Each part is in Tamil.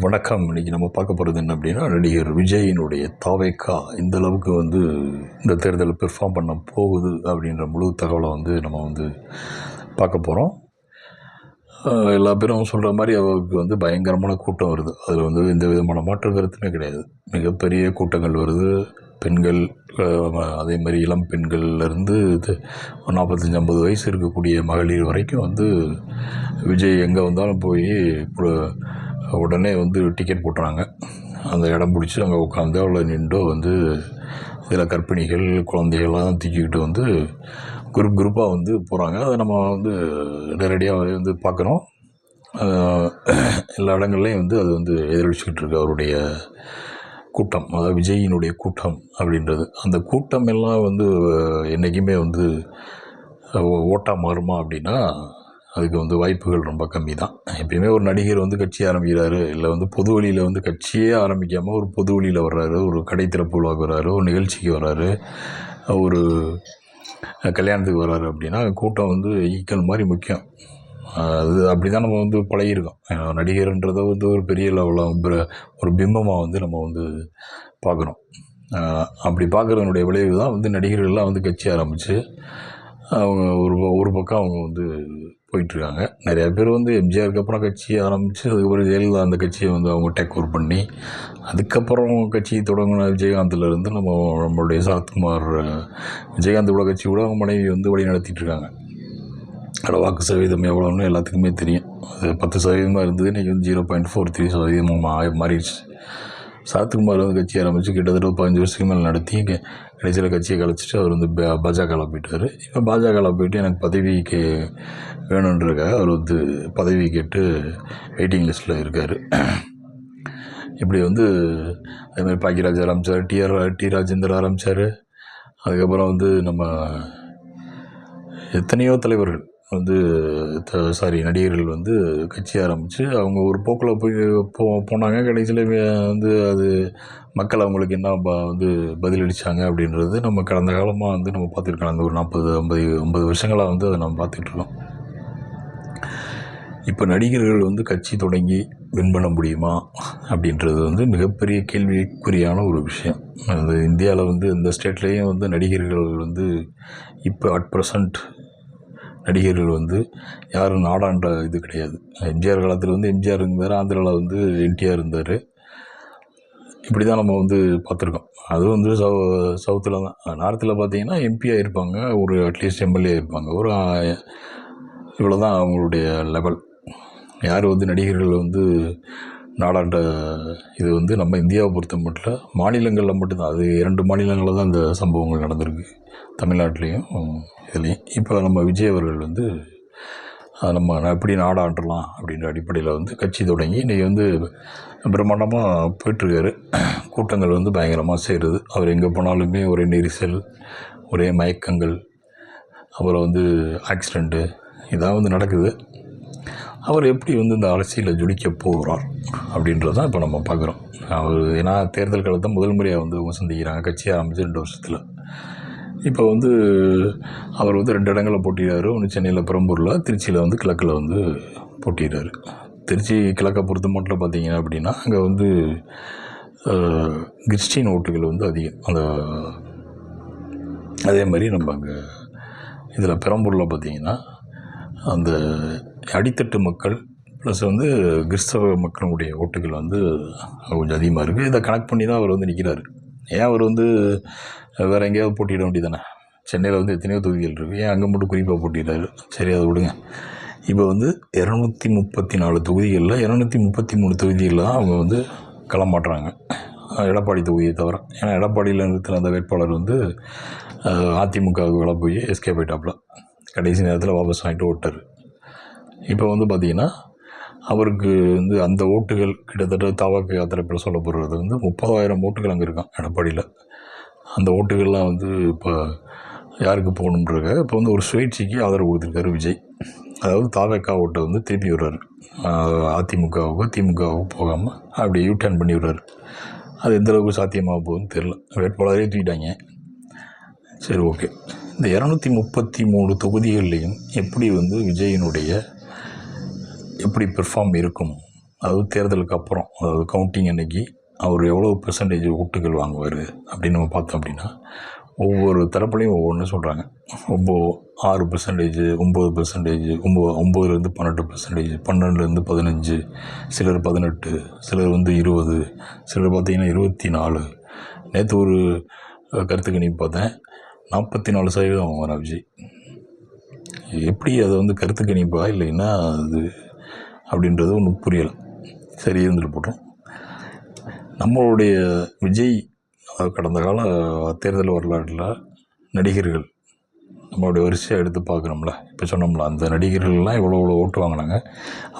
வணக்கம். இன்றைக்கி நம்ம பார்க்க போகிறது என்ன அப்படின்னா, நடிகர் விஜயினுடைய தாவேக்கா இந்த அளவுக்கு இந்த தேர்தலில் பெர்ஃபார்ம் பண்ண போகுது அப்படின்ற முழு தகவலை நம்ம பார்க்க போகிறோம். எல்லா பேரும் சொல்கிற மாதிரி அவருக்கு பயங்கரமான கூட்டம் வருது. அதில் எந்த விதமான மாற்று கருத்துமே கிடையாது. மிகப்பெரிய கூட்டங்கள் வருது. பெண்கள், அதே மாதிரி இளம் பெண்கள்லேருந்து 45-50 வயசு இருக்கக்கூடிய மகளிர் வரைக்கும் விஜய் எங்கே வந்தாலும் போய் உடனே டிக்கெட் போட்டுறாங்க. அந்த இடம் பிடிச்சி அங்கே உட்காந்து அவ்வளோ நின்றோ இதில் கர்ப்பிணிகள், குழந்தைகள்லாம் தூக்கிக்கிட்டு குரூப்பாக போகிறாங்க. அதை நம்ம நேரடியாக பார்க்குறோம். எல்லா இடங்கள்லையும் அது எதிரொலிச்சிக்கிட்டு இருக்கு அவருடைய கூட்டம், அதாவது விஜயினுடைய கூட்டம் அப்படின்றது. அந்த கூட்டம் எல்லாம் என்றைக்குமே ஓட்டாக மாறுமா அப்படின்னா அதுக்கு வாய்ப்புகள் ரொம்ப கம்மி தான். எப்பயுமே ஒரு நடிகர் கட்சி ஆரம்பிக்கிறாரு, இல்லை பொது வழியில் கட்சியே ஆரம்பிக்காமல் ஒரு பொது வழியில் வர்றாரு, ஒரு கடை திறப்பு விழாவுக்கு வர்றாரு, ஒரு நிகழ்ச்சிக்கு வர்றாரு, ஒரு கல்யாணத்துக்கு வர்றாரு அப்படின்னா கூட்டம் ஈக்கள் மாதிரி முக்கியம். அது அப்படி தான் நம்ம பழகியிருக்கோம். நடிகர்ன்றதை ஒரு பெரிய லெவலில் ஒரு பிம்பமாக நம்ம பார்க்குறோம். அப்படி பார்க்குறதுனுடைய விளைவு தான் நடிகர்கள்லாம் கட்சி ஆரம்பித்து அவங்க ஒரு பக்கம் அவங்க போயிட்டுருக்காங்க. நிறையா பேர் எம்ஜிஆருக்கு அப்புறம் கட்சியை ஆரம்பித்து அதுக்கப்புறம் ஜெயலலிதா அந்த கட்சியை அவங்க டேக் ஓவர் பண்ணி அதுக்கப்புறம் கட்சி தொடங்கின விஜயகாந்திலேருந்து நம்மளுடைய சரத்குமார், விஜயகாந்தோட கட்சி கூட அவங்க மனைவி வழி நடத்திட்டுருக்காங்க. அதோட வாக்கு சதவீதம் எவ்வளோன்னு எல்லாத்துக்குமே தெரியும். அது 10% இருந்தது, இன்றைக்கி 0.43% மாறிடுச்சு. சரத்குமார் கட்சி ஆரம்பித்து கிட்டத்தட்ட 15 வருஷத்துக்கு மேலே நடத்தி கடைசியில் கட்சியை கழிச்சிட்டு அவர் பாஜகவில் போயிட்டார். இப்போ பாஜகவில் போயிட்டு எனக்கு பதவிக்கு வேணுன்றதுக்காக அவர் பதவி கேட்டு வெயிட்டிங் லிஸ்ட்டில் இருக்கார். இப்படி அதேமாதிரி பாக்கியராஜ் ஆரம்பித்தார், டி ராஜேந்தர் ஆரம்பித்தார். அதுக்கப்புறம் நம்ம எத்தனையோ தலைவர்கள் நடிகர்கள் கட்சி ஆரம்பித்து அவங்க ஒரு போக்கில் போனாங்க. கடைசியில் அது மக்கள் அவங்களுக்கு என்ன பதிலளித்தாங்க அப்படின்றது நம்ம கடந்த காலமாக நம்ம பார்த்துருக்கோம். அந்த ஒரு 40-50 வருஷங்களாக அதை நம்ம பார்த்துட்ருக்கோம். இப்போ நடிகர்கள் கட்சி தொடங்கி வின் பண்ண முடியுமா அப்படின்றது மிகப்பெரிய கேள்விக்குறியான ஒரு விஷயம். இந்தியாவில் இந்த ஸ்டேட்லேயும் நடிகர்கள் இப்போ அட் ப்ரெசண்ட் நடிகர்கள் யாரும் நாடாண்ட இது கிடையாது. எம்ஜிஆர் காலத்தில் எம்ஜிஆர் இருந்தார், ஆந்திராவில் என்டிஆர் இருந்தார். இப்படி தான் நம்ம பார்த்துருக்கோம். அது சவுத்தில் தான். நார்த்தில் பார்த்திங்கன்னா எம்பியாக இருப்பாங்க, ஒரு அட்லீஸ்ட் எம்எல்ஏ இருப்பாங்க. ஒரு இவ்வளோ தான் அவங்களுடைய லெவல். யார் நடிகர்கள் நாடாண்ட இது நம்ம இந்தியாவை பொறுத்த மட்டும் மாநிலங்களில் மட்டும்தான். அது 2 மாநிலங்களில் தான் இந்த சம்பவங்கள் நடந்திருக்கு, தமிழ்நாட்டிலையும் இதுலேயும். இப்போ நம்ம விஜய் அவர்கள் நம்ம எப்படி நாடாண்டலாம் அப்படின்ற அடிப்படையில் கட்சி தொடங்கி இன்றைக்கி பிரம்மாண்டமாக போயிட்டுருக்காரு. கூட்டங்கள் பயங்கரமாக சேருது. அவர் எங்கே போனாலுமே ஒரே நெரிசல், ஒரே மயக்கங்கள், அப்புறம் ஆக்சிடெண்ட்டு இதான் நடக்குது. அவர் எப்படி இந்த அரசியலில் ஜொலிக்க போகிறார் அப்படின்றது தான் இப்போ நம்ம பார்க்குறோம். அவர் ஏன்னா தேர்தல் காலத்தை முதல் முறையாக அவங்க சந்திக்கிறாங்க, கட்சி ஆரம்பித்து 2 வருஷத்தில். இப்போ அவர் 2 இடங்களில் போட்டிடுறாரு. ஒன்று சென்னையில் பெரம்பூரில், திருச்சியில் கிழக்கில் போட்டிடுறாரு. திருச்சி கிழக்கை பொறுத்த மட்டும் பார்த்தீங்க அப்படின்னா அங்கே கிறிஸ்டின் ஓட்டுகள் அதிகம். அதே மாதிரி நம்ம அங்கே இதில் பெரம்பூரில் பார்த்திங்கன்னா அந்த அடித்தட்டு மக்கள் ப்ளஸ் கிறிஸ்தவ மக்களுடைய ஓட்டுகள் கொஞ்சம் அதிகமாக இருக்குது. இதை கனெக்ட் பண்ணி தான் அவர் நிற்கிறாரு. ஏன் அவர் வேறு எங்கேயாவது போட்டியிட வேண்டியதானே? சென்னையில் எத்தனையோ தொகுதிகள் இருக்குது, ஏன் அங்கே மட்டும் குறிப்பாக போட்டிடுறாரு? சரி, அதை விடுங்க. இப்போ 234 தொகுதிகளில் 233 தொகுதிகளில் தான் அவங்க களமாட்டுறாங்க, எடப்பாடி தொகுதியை தவிர. ஏன்னா எடப்பாடியில் நிறுத்தின அந்த வேட்பாளர் அதிமுகவுக்கு வேலை போய் எஸ்கேப் ஆகிட்டாப்புல, கடைசி நேரத்தில் வாபஸ் வாங்கிட்டு ஓட்டார். இப்போ பார்த்திங்கன்னா அவருக்கு அந்த ஓட்டுகள் கிட்டத்தட்ட தவாக்கு தரப்பில் சொல்லப்படுறது 30,000 ஓட்டுகள் அங்கே இருக்கான் எடப்பாடியில். அந்த ஓட்டுகள்லாம் இப்போ யாருக்கு போகணுன்றக்க இப்போ ஒரு சுயேட்சைக்கு ஆதரவு கொடுத்துருக்காரு விஜய். அதாவது தாவேக்கா ஓட்டை திருப்பி விடுறாரு, அதிமுகவுக்கு திமுகவுக்கு போகாமல் அப்படி யூட்டர்ன் பண்ணி விடுறாரு. அது எந்தளவுக்கு சாத்தியமாக போகுதுன்னு தெரில. வேட்பாளரே தூக்கிட்டாங்க. சரி, ஓகே. இந்த 233 தொகுதிகள்லேயும் எப்படி விஜயினுடைய எப்படி பெர்ஃபார்ம் இருக்கும் அதாவது தேர்தலுக்கு அப்புறம், அதாவது கவுண்டிங் அன்னைக்கு அவர் எவ்வளோ பெர்சன்டேஜ் ஓட்டுகள் வாங்குவார் அப்படின்னு நம்ம பார்த்தோம் அப்படின்னா, ஒவ்வொரு தரப்புலையும் ஒவ்வொன்று சொல்கிறாங்க. 6%, 9%, 9லேருந்து 12%, 12லேருந்து 15, சிலர் 18, சிலர் 20, சிலர் பார்த்தீங்கன்னா 24. நேற்று ஒரு கருத்து கணிப்பு பார்த்தேன், 44% வாங்குவார் விஜய். எப்படி அதை கருத்து கணிப்பா இல்லைன்னா அது அப்படின்றது ஒன்றும் புரியலை. சரி, இருந்துட்டு போட்டோம். நம்மளுடைய விஜய் கடந்த கால தேர்தல் வரலாற்றில் நடிகர்கள் நம்மளுடைய வரிசையாக எடுத்து பார்க்குறோம்ல. இப்போ சொன்னோம்ல, அந்த நடிகர்கள்லாம் எவ்வளோ ஓட்டு வாங்கினாங்க,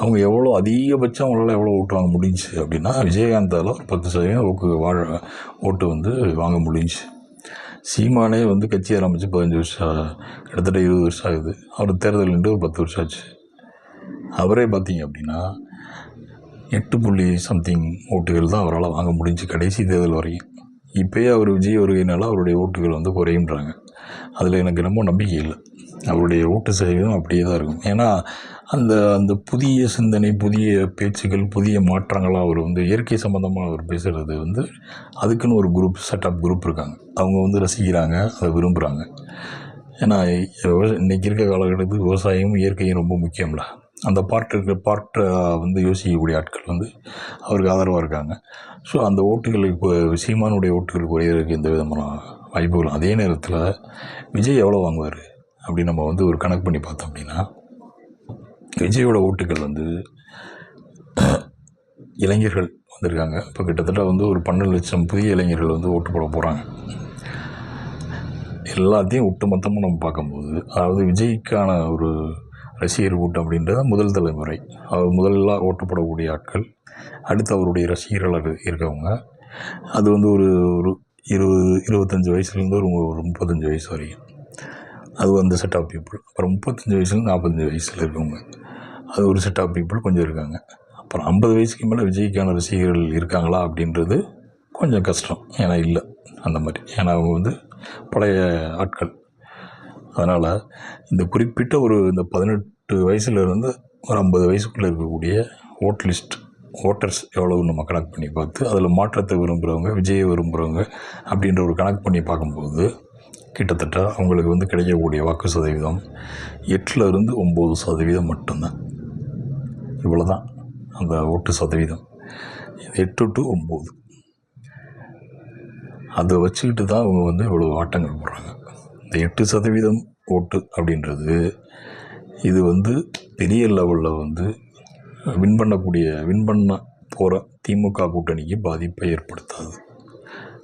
அவங்க எவ்வளோ அதிகபட்சம் அவங்களால எவ்வளோ ஓட்டு வாங்க முடிஞ்சுச்சு அப்படின்னா, விஜயகாந்தால் ஒரு 10% ஓட்டு வாங்க முடிஞ்சுச்சு. சீமானே கட்சி ஆரம்பித்து 15 வருஷம், கிட்டத்தட்ட 20 வருஷம் ஆகுது. அவர் தேர்தல் நின்று ஒரு 10 வருஷம் ஆச்சு. அவரே பார்த்தீங்க அப்படின்னா 8 ஓட்டுகள் தான் அவரால் வாங்க முடிஞ்சு கடைசி தேர்தல் வரையும். இப்போயே அவர் விஜய் வருகையினால அவருடைய ஓட்டுகள் குறையுன்றாங்க. அதில் எனக்கு ரொம்ப நம்பிக்கை இல்லை. அவருடைய ஓட்டு சதவீதம் அப்படியே தான் இருக்கும். ஏன்னா அந்த அந்த புதிய சிந்தனை, புதிய பேச்சுகள், புதிய மாற்றங்களாக அவர் இயற்கை சம்மந்தமாக அவர் பேசுகிறது அதுக்குன்னு ஒரு செட்டப் குரூப் இருக்காங்க. அவங்க ரசிக்கிறாங்க, அதை விரும்புகிறாங்க. ஏன்னா இன்றைக்கி இருக்க காலகட்டத்துக்கு விவசாயமும் இயற்கையும் ரொம்ப முக்கியம்ல. அந்த பார்ட்டை யோசிக்கக்கூடிய ஆட்கள் அவருக்கு ஆதரவாக இருக்காங்க. ஸோ அந்த ஓட்டுகள் இப்போ சீமானுடைய ஓட்டுகள் குறையிறதுக்கு எந்த விதமான வாய்ப்புகளும். அதே நேரத்தில் விஜய் எவ்வளோ வாங்குவார் அப்படின்னு நம்ம ஒரு கணக்கு பண்ணி பார்த்தோம் அப்படின்னா, விஜயோட ஓட்டுகள் இளைஞர்கள் வந்திருக்காங்க. இப்போ கிட்டத்தட்ட ஒரு 12 லட்சம் புதிய இளைஞர்கள் ஓட்டு போட போகிறாங்க. எல்லாத்தையும் ஒட்டுமொத்தமாக நம்ம பார்க்கும்போது, அதாவது விஜய்க்கான ஒரு ரசிகர் கூட்டம் அப்படின்றத முதல் தலைமுறை, அவர் முதலாக ஓட்டு போடக்கூடிய ஆட்கள், அடுத்து அவருடைய ரசிகர்கள் இருக்கவங்க, அது ஒரு 25 வயசுலேருந்து ஒரு 35 வயசு வரைக்கும், அது அந்த செட் ஆஃப் பீப்புள். அப்புறம் 35 வயசுலேருந்து 45 வயசில் இருக்கவங்க, அது ஒரு செட் ஆஃப் பீப்புள் கொஞ்சம் இருக்காங்க. அப்புறம் 50 வயசுக்கு மேலே விஜய்க்கான ரசிகர்கள் இருக்காங்களா அப்படின்றது கொஞ்சம் கஷ்டம். ஏன்னா இல்லை அந்த மாதிரி, ஏன்னா அவங்க பழைய ஆட்கள். அதனால் இந்த குறிப்பிட்ட இந்த 18 வயசுலேருந்து ஒரு 50 வயசுக்குள்ளே இருக்கக்கூடிய ஓட்டர்ஸ் எவ்வளவு நம்ம கணக்கு பண்ணி பார்த்து, அதில் மாற்றத்தை விரும்புகிறவங்க, விஜயை விரும்புகிறவங்க அப்படின்ற ஒரு கணக்கு பண்ணி பார்க்கும்போது, கிட்டத்தட்ட அவங்களுக்கு கிடைக்கக்கூடிய வாக்கு சதவீதம் 8லேருந்து 9% மட்டும்தான். இவ்வளோ தான் அந்த ஓட்டு சதவீதம். 8 to 9. அதை வச்சுக்கிட்டு தான் அவங்க இவ்வளோ ஆட்டங்கள் போடுறாங்க. இந்த 8% ஓட்டு அப்படின்றது இது பெரிய லெவலில் வின் பண்ண போகிற திமுக கூட்டணிக்கு பாதிப்பை ஏற்படுத்தாது.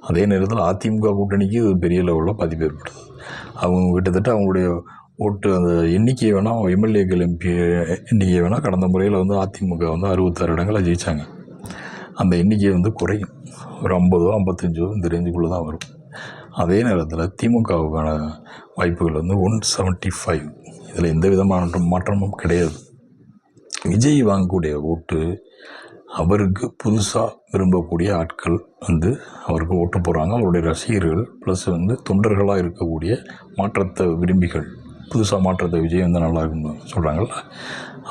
அதே நேரத்தில் அதிமுக கூட்டணிக்கு இது பெரிய லெவலில் பாதிப்பு ஏற்படுத்தாது. அவங்க கிட்டத்தட்ட அவங்களுடைய ஓட்டு அந்த எண்ணிக்கை வேணால், எம்எல்ஏக்கள் எம்பி எண்ணிக்கை வேணால், கடந்த முறையில் அதிமுக 66 இடங்களை ஜெயித்தாங்க. அந்த எண்ணிக்கை குறையும், ஒரு 50 55 இந்த ரேஞ்சுக்குள்ளே தான் வரும். அதே நேரத்தில் திமுகவுக்கான வாய்ப்புகள் 175. இதில் எந்த விதமான மாற்றமும் கிடையாது. விஜய் வாங்கக்கூடிய ஓட்டு அவருக்கு புதுசாக விரும்பக்கூடிய ஆட்கள் அவருக்கு ஓட்டு போடுறாங்க. அவருடைய ரசிகர்கள் ப்ளஸ் தொண்டர்களாக இருக்கக்கூடிய மாற்றத்தை விரும்பிகள், புதுசாக மாற்றத்தை விஜய் நல்லா இருக்குன்னு சொல்கிறாங்கள்ல,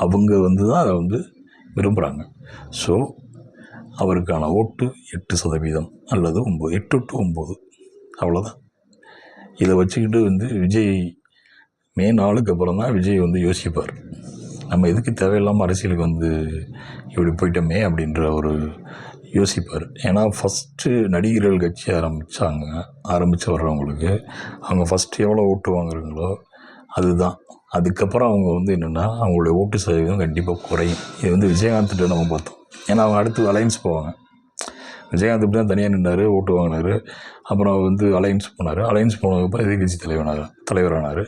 அவங்க தான் அதை விரும்புகிறாங்க. ஸோ அவருக்கான ஓட்டு 8% அல்லது 8 to 9, அவ்வளோதான். இதை வச்சுக்கிட்டு விஜய் மே 4க்கு அப்புறம் தான் விஜய் யோசிப்பார், நம்ம எதுக்கு தேவையில்லாமல் அரசியலுக்கு இப்படி போயிட்டோமே அப்படின்ற ஒரு யோசிப்பார். ஏன்னா ஃபஸ்ட்டு நடிகர்கள் கட்சி ஆரம்பித்து வர்றவங்களுக்கு அவங்க ஃபஸ்ட்டு எவ்வளோ ஓட்டு வாங்குறாங்களோ அதுதான். அதுக்கப்புறம் அவங்க என்னென்னா அவங்களுடைய ஓட்டு சதவீதம் கண்டிப்பாக குறையும். இது விஜயகாந்த்கிட்ட நம்ம பார்த்தோம். ஏன்னா அவங்க அடுத்து அலையன்ஸ் போவாங்க. விஜயகாந்த் இப்படி தான் தனியாக நின்றார், ஓட்டு வாங்கினார். அப்புறம் அலையன்ஸ் போனார். அலையன்ஸ் போனதுக்கப்புறம் எதிர்கட்சி தலைவரானார்.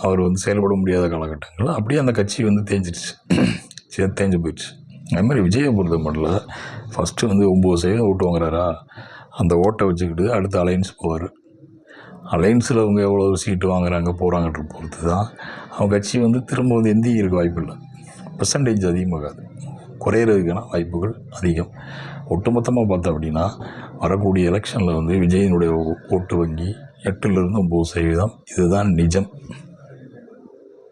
அவர் செயல்பட முடியாத காலகட்டங்கள் அப்படியே அந்த கட்சி தேஞ்சு போயிடுச்சு. அது மாதிரி விஜயை பொறுத்த மட்டும் ஃபஸ்ட்டு 9% ஓட்டு வாங்குறாரா, அந்த ஓட்டை வச்சுக்கிட்டு அடுத்து அலையன்ஸ் போவார். அலையன்ஸில் அவங்க எவ்வளோ சீட்டு வாங்குறாங்க போகிறாங்கன்ற பொறுத்து தான் அவங்க கட்சி திரும்ப எந்திரிக்க வாய்ப்பு இல்லை. பெர்சன்டேஜ் அதிகமாகாது, குறையிறதுக்கான வாய்ப்புகள் அதிகம். ஒட்டுமொத்தமாக பார்த்தோம் அப்படின்னா வரக்கூடிய எலெக்ஷனில் விஜயினுடைய ஓட்டு வங்கி 8லேருந்து 9%. இதுதான் நிஜம்.